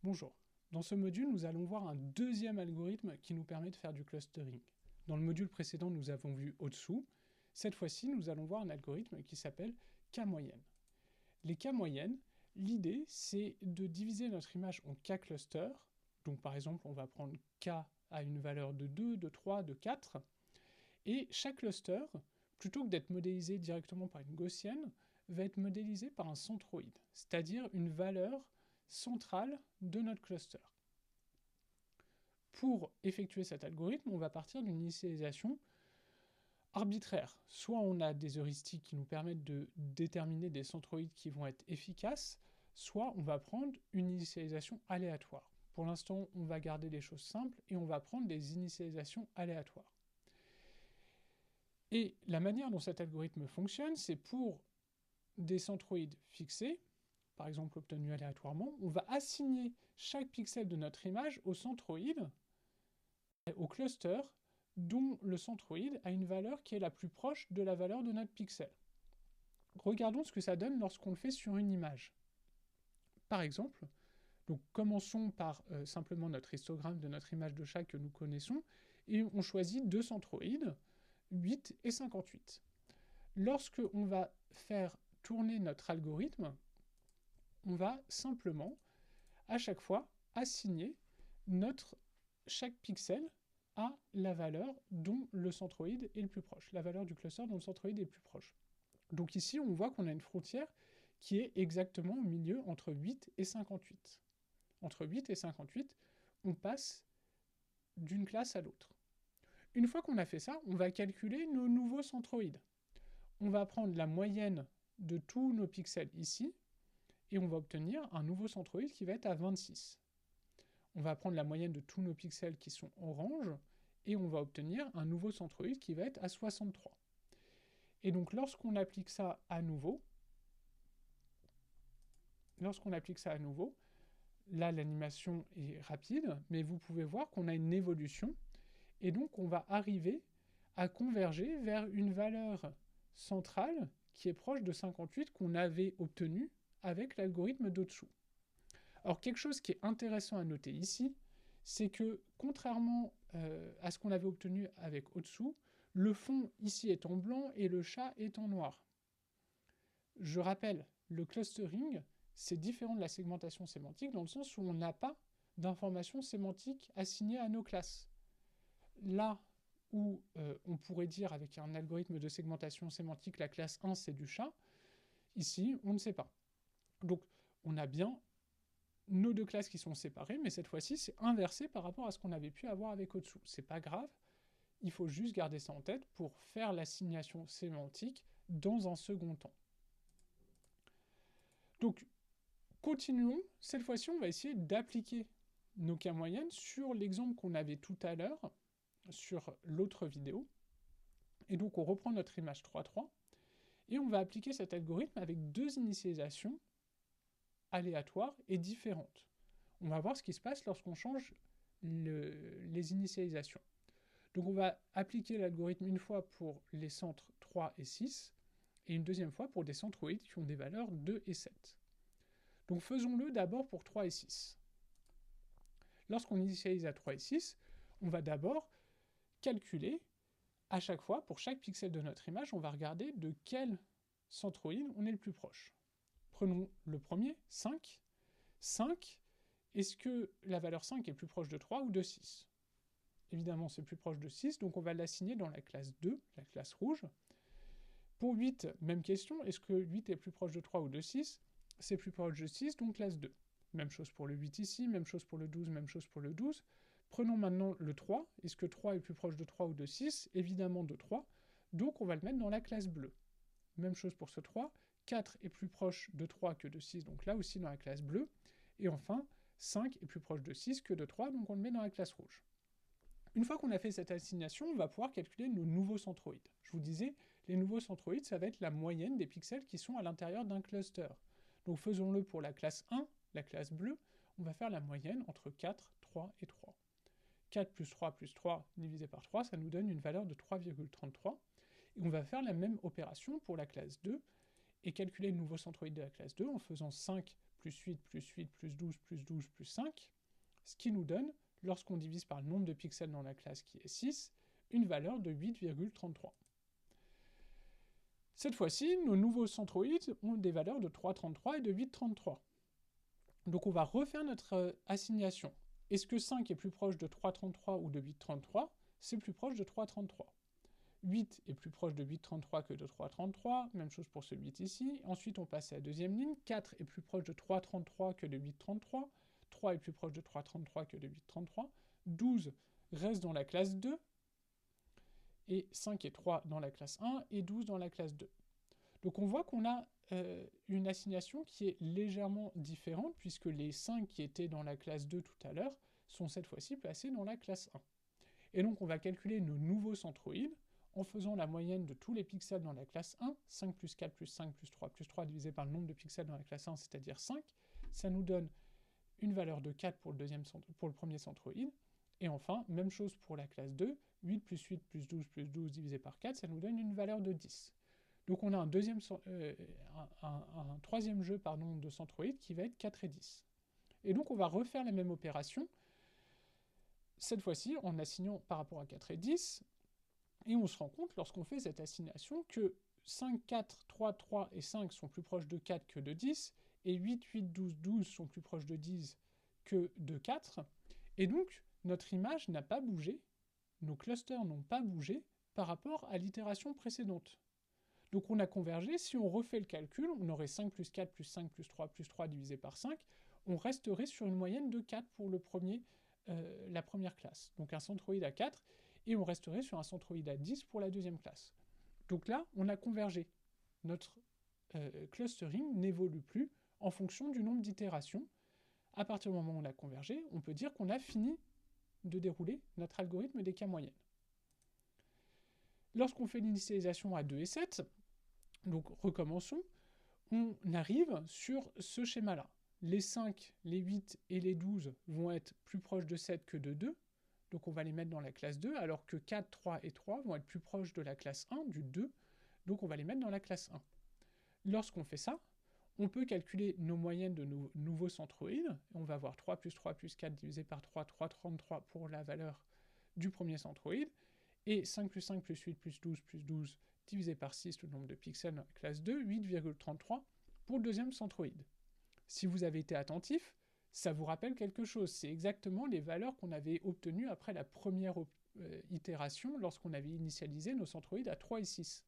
Bonjour. Dans ce module, nous allons voir un deuxième algorithme qui nous permet de faire du clustering. Dans le module précédent, nous avons vu au-dessous. Cette fois-ci, nous allons voir un algorithme qui s'appelle K-moyenne. Les K-moyennes, l'idée, c'est de diviser notre image en K-clusters. Donc par exemple, on va prendre K à une valeur de 2, de 3, de 4. Et chaque cluster, plutôt que d'être modélisé directement par une gaussienne, va être modélisé par un centroïde, c'est-à-dire une valeur centrale de notre cluster. Pour effectuer cet algorithme, on va partir d'une initialisation arbitraire. Soit on a des heuristiques qui nous permettent de déterminer des centroïdes qui vont être efficaces, soit on va prendre une initialisation aléatoire. Pour l'instant, on va garder les choses simples et on va prendre des initialisations aléatoires. Et la manière dont cet algorithme fonctionne, c'est pour des centroïdes fixés, par exemple obtenus aléatoirement, on va assigner chaque pixel de notre image au centroïde, au cluster, dont le centroïde a une valeur qui est la plus proche de la valeur de notre pixel. Regardons ce que ça donne lorsqu'on le fait sur une image. Par exemple, donc commençons par simplement notre histogramme de notre image de chat que nous connaissons, et on choisit deux centroïdes, 8 et 58. Lorsque on va faire tourner notre algorithme, on va simplement, à chaque fois, assigner chaque pixel à la valeur dont le centroïde est le plus proche, la valeur du cluster dont le centroïde est le plus proche. Donc ici, on voit qu'on a une frontière qui est exactement au milieu entre 8 et 58. Entre 8 et 58, on passe d'une classe à l'autre. Une fois qu'on a fait ça, on va calculer nos nouveaux centroïdes. On va prendre la moyenne de tous nos pixels ici, et on va obtenir un nouveau centroïde qui va être à 26. On va prendre la moyenne de tous nos pixels qui sont orange, et on va obtenir un nouveau centroïde qui va être à 63. Et donc lorsqu'on applique ça à nouveau, là l'animation est rapide, mais vous pouvez voir qu'on a une évolution, et donc on va arriver à converger vers une valeur centrale qui est proche de 58 qu'on avait obtenue avec l'algorithme d'au-dessous. Alors quelque chose qui est intéressant à noter ici, c'est que contrairement à ce qu'on avait obtenu avec au-dessous, le fond ici est en blanc et le chat est en noir. Je rappelle, le clustering, c'est différent de la segmentation sémantique dans le sens où on n'a pas d'informations sémantiques assignées à nos classes. Là où on pourrait dire avec un algorithme de segmentation sémantique la classe 1 c'est du chat, ici on ne sait pas. Donc on a bien nos deux classes qui sont séparées, mais cette fois-ci c'est inversé par rapport à ce qu'on avait pu avoir avec au-dessous. C'est pas grave, il faut juste garder ça en tête pour faire l'assignation sémantique dans un second temps. Donc continuons, cette fois-ci on va essayer d'appliquer nos cas moyennes sur l'exemple qu'on avait tout à l'heure, sur l'autre vidéo. Et donc on reprend notre image 3.3, et on va appliquer cet algorithme avec deux initialisations aléatoires et différentes. On va voir ce qui se passe lorsqu'on change les initialisations. Donc on va appliquer l'algorithme une fois pour les centres 3 et 6, et une deuxième fois pour des centroïdes qui ont des valeurs 2 et 7. Donc faisons-le d'abord pour 3 et 6. Lorsqu'on initialise à 3 et 6, on va d'abord calculer, à chaque fois, pour chaque pixel de notre image, on va regarder de quel centroïde on est le plus proche. Prenons le premier, 5. 5, est-ce que la valeur 5 est plus proche de 3 ou de 6? Évidemment, c'est plus proche de 6, donc on va l'assigner dans la classe 2, la classe rouge. Pour 8, même question, est-ce que 8 est plus proche de 3 ou de 6? C'est plus proche de 6, donc classe 2. Même chose pour le 8 ici, même chose pour le 12, même chose pour le 12. Prenons maintenant le 3. Est-ce que 3 est plus proche de 3 ou de 6? Évidemment de 3. Donc on va le mettre dans la classe bleue. Même chose pour ce 3. 4 est plus proche de 3 que de 6, donc là aussi dans la classe bleue. Et enfin, 5 est plus proche de 6 que de 3, donc on le met dans la classe rouge. Une fois qu'on a fait cette assignation, on va pouvoir calculer nos nouveaux centroïdes. Je vous disais, les nouveaux centroïdes, ça va être la moyenne des pixels qui sont à l'intérieur d'un cluster. Donc faisons-le pour la classe 1, la classe bleue, on va faire la moyenne entre 4, 3 et 3. 4 plus 3 divisé par 3, ça nous donne une valeur de 3,33. Et on va faire la même opération pour la classe 2, et calculer le nouveau centroïde de la classe 2 en faisant 5 plus 8, plus 8, plus 12, plus 12, plus 5, ce qui nous donne, lorsqu'on divise par le nombre de pixels dans la classe qui est 6, une valeur de 8,33. Cette fois-ci, nos nouveaux centroïdes ont des valeurs de 3,33 et de 8,33. Donc on va refaire notre assignation. Est-ce que 5 est plus proche de 3,33 ou de 8,33? C'est plus proche de 3,33. 8 est plus proche de 8,33 que de 3,33, même chose pour ce 8 ici. Ensuite, on passe à la deuxième ligne. 4 est plus proche de 3,33 que de 8,33. 3 est plus proche de 3,33 que de 8,33. 12 reste dans la classe 2. Et 5 et 3 dans la classe 1 et 12 dans la classe 2. Donc on voit qu'on a une assignation qui est légèrement différente, puisque les 5 qui étaient dans la classe 2 tout à l'heure sont cette fois-ci placés dans la classe 1. Et donc on va calculer nos nouveaux centroïdes en faisant la moyenne de tous les pixels dans la classe 1, 5 plus 4 plus 5 plus 3 divisé par le nombre de pixels dans la classe 1, c'est-à-dire 5. Ça nous donne une valeur de 4 pour le premier centroïde. Et enfin, même chose pour la classe 2, 8 plus 8 plus 12 divisé par 4, ça nous donne une valeur de 10. Donc on a un troisième jeu de centroïdes qui va être 4 et 10. Et donc on va refaire la même opération, cette fois-ci en assignant par rapport à 4 et 10, et on se rend compte lorsqu'on fait cette assignation que 5, 4, 3, 3 et 5 sont plus proches de 4 que de 10, et 8, 8, 12, 12 sont plus proches de 10 que de 4, et donc notre image n'a pas bougé, nos clusters n'ont pas bougé par rapport à l'itération précédente. Donc on a convergé, si on refait le calcul, on aurait 5 plus 4 plus 5 plus 3 divisé par 5, on resterait sur une moyenne de 4 pour la première classe. Donc un centroïde à 4, et on resterait sur un centroïde à 10 pour la deuxième classe. Donc là, on a convergé. Notre clustering n'évolue plus en fonction du nombre d'itérations. À partir du moment où on a convergé, on peut dire qu'on a fini de dérouler notre algorithme des cas moyennes. Lorsqu'on fait l'initialisation à 2 et 7, donc recommençons, on arrive sur ce schéma-là. Les 5, les 8 et les 12 vont être plus proches de 7 que de 2, donc on va les mettre dans la classe 2, alors que 4, 3 et 3 vont être plus proches de la classe 1, du 2, donc on va les mettre dans la classe 1. Lorsqu'on fait ça, on peut calculer nos moyennes de nos nouveaux centroïdes. On va avoir 3 plus 3 plus 4 divisé par 3, 3,33 pour la valeur du premier centroïde, et 5 plus 5 plus 8 plus 12 divisé par 6, le nombre de pixels dans la classe 2, 8,33 pour le deuxième centroïde. Si vous avez été attentif, ça vous rappelle quelque chose. C'est exactement les valeurs qu'on avait obtenues après la première itération lorsqu'on avait initialisé nos centroïdes à 3 et 6.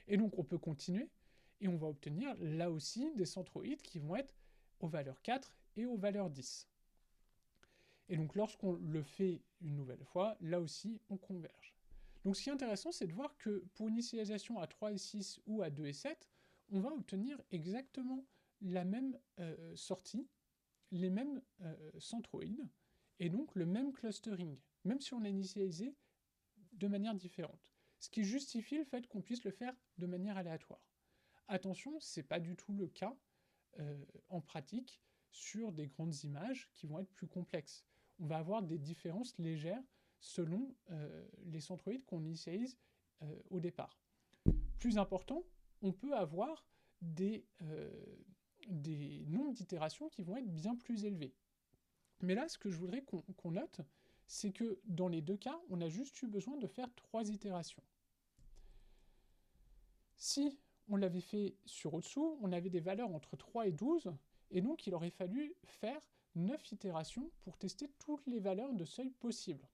Et donc on peut continuer, et on va obtenir là aussi des centroïdes qui vont être aux valeurs 4 et aux valeurs 10. Et donc lorsqu'on le fait une nouvelle fois, là aussi on converge. Donc ce qui est intéressant, c'est de voir que pour une initialisation à 3 et 6 ou à 2 et 7, on va obtenir exactement la même sortie, les mêmes centroïdes, et donc le même clustering, même si on l'a initialisé de manière différente. Ce qui justifie le fait qu'on puisse le faire de manière aléatoire. Attention, ce n'est pas du tout le cas en pratique sur des grandes images qui vont être plus complexes. On va avoir des différences légères selon les centroïdes qu'on initialise au départ. Plus important, on peut avoir des nombres d'itérations qui vont être bien plus élevés. Mais là, ce que je voudrais qu'on note, c'est que dans les deux cas, on a juste eu besoin de faire 3 itérations. Si on l'avait fait sur au-dessous, on avait des valeurs entre 3 et 12, et donc il aurait fallu faire 9 itérations pour tester toutes les valeurs de seuil possibles.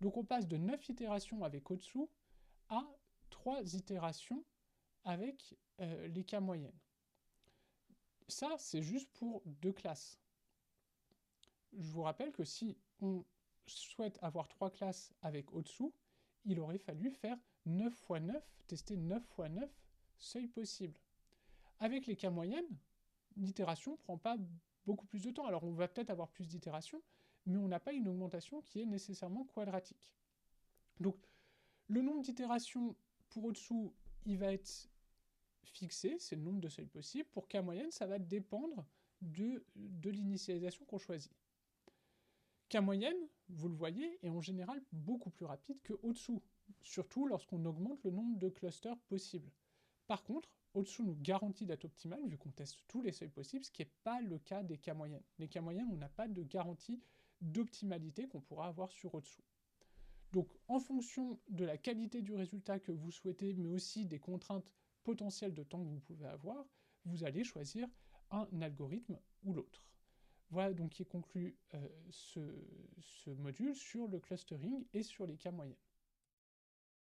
Donc on passe de 9 itérations avec au-dessous à 3 itérations avec les cas moyennes. Ça, c'est juste pour 2 classes. Je vous rappelle que si on souhaite avoir 3 classes avec au-dessous, il aurait fallu faire 9 x 9, tester 9 x 9 seuils possibles. Avec les cas moyennes, l'itération ne prend pas beaucoup plus de temps. Alors on va peut-être avoir plus d'itérations, mais on n'a pas une augmentation qui est nécessairement quadratique. Donc le nombre d'itérations pour au-dessous, il va être fixé, c'est le nombre de seuils possibles. Pour cas moyenne, ça va dépendre de l'initialisation qu'on choisit. Cas moyenne, vous le voyez, est en général beaucoup plus rapide que au-dessous, surtout lorsqu'on augmente le nombre de clusters possibles. Par contre, au-dessous nous garantit d'être optimal, vu qu'on teste tous les seuils possibles, ce qui n'est pas le cas des cas moyennes. Les cas moyennes, on n'a pas de garantie d'optimalité qu'on pourra avoir sur au-dessous. Donc, en fonction de la qualité du résultat que vous souhaitez, mais aussi des contraintes potentielles de temps que vous pouvez avoir, vous allez choisir un algorithme ou l'autre. Voilà donc qui conclut ce module sur le clustering et sur les cas moyennes.